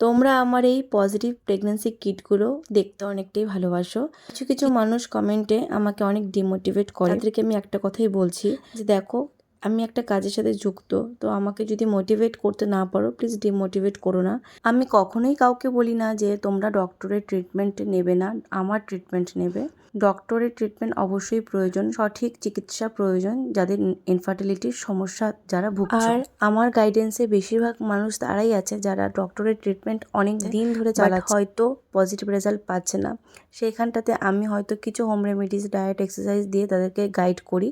তোমরা আমার এই পজিটিভ প্রেগন্যান্সি কিটগুলো দেখতে অনেকটাই ভালোবাসো। কিছু কিছু মানুষ কমেন্টে আমাকে অনেক ডিমোটিভেট করে, তাদেরকে আমি একটা কথাই বলছি যে দেখো, আমি একটা কাজের সাথে যুক্ত, তো আমাকে যদি মোটিভেট করতে না পারো প্লিজ ডিমোটিভেট করো না। আমি কখনোই কাউকে বলি না যে তোমরা ডক্টরের ট্রিটমেন্ট নেবে না, আমার ট্রিটমেন্ট নেবে। ডক্টরের ট্রিটমেন্ট অবশ্যই প্রয়োজন, সঠিক চিকিৎসা প্রয়োজন যাদের ইনফার্টিলিটির সমস্যা যারা ভুগছে। আর আমার গাইডেন্সে বেশিরভাগ মানুষ তারাই আছে যারা ডক্টরের ট্রিটমেন্ট অনেক দিন ধরে চালাচ্ছে, হয়তো পজিটিভ রেজাল্ট পাচ্ছে না। সেইখানটাতে আমি হয়তো কিছু হোম রেমেডিস, ডায়েট, এক্সারসাইজ দিয়ে তাদেরকে গাইড করি।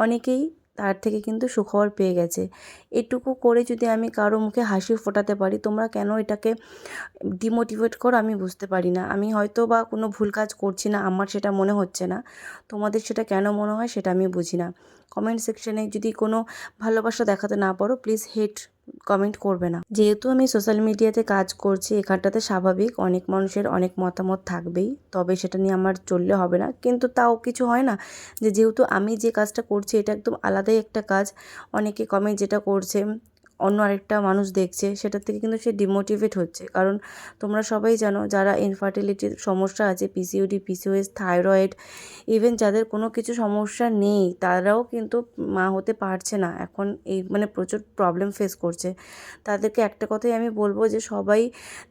অনেকেই তার থেকে কিন্তু সুখবর পেয়ে গেছে। এটুকু করে যদি আমি কারো মুখে হাসি ফোটাতে পারি, তোমরা কেন এটাকে ডিমোটিভেট করো আমি বুঝতে পারি না। আমি হয়তো বা কোনো ভুল কাজ করছি না, আমার সেটা মনে হচ্ছে না, তোমাদের সেটা কেন মনে হয় সেটা আমি বুঝি না। কমেন্ট সেকশনে যদি কোনো ভালোবাসা দেখাতে না পারো প্লিজ হেট কমেন্ট করবে না। যেহেতু আমি সোশ্যাল মিডিয়াতে কাজ করছি, এখানটাতে স্বাভাবিক অনেক মানুষের অনেক মতামত থাকবেই, তবে সেটা নিয়ে আমার চললে হবে না। কিন্তু তাও কিছু হয় না যে যেহেতু আমি যে কাজটা করছি এটা একদম আলাদাই একটা কাজ, অনেকে কমেন্ট যেটা করছে অন্য আরেকটা মানুষ দেখছে, সেটার থেকে কিন্তু সে ডিমোটিভেট হচ্ছে। কারণ তোমরা সবাই জানো যারা ইনফার্টিলিটির সমস্যা আছে, পিসিওডি, পিসিওএস, থাইরয়েড, ইভেন যাদের কোনো কিছু সমস্যা নেই তারাও কিন্তু মা হতে পারছে না এখন, এই মানে প্রচুর প্রবলেম ফেস করছে। তাদেরকে একটা কথাই আমি বলবো যে সবাই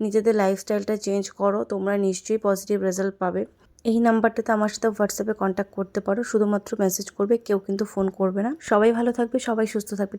নিজেদের লাইফস্টাইলটা চেঞ্জ করো, তোমরা নিশ্চয়ই পজিটিভ রেজাল্ট পাবে। এই নাম্বারটাতে আমার সাথে হোয়াটসঅ্যাপে কন্ট্যাক্ট করতে পারো, শুধুমাত্র মেসেজ করবে, কেউ কিন্তু ফোন করবে না। সবাই ভালো থাকবে, সবাই সুস্থ থাকবে।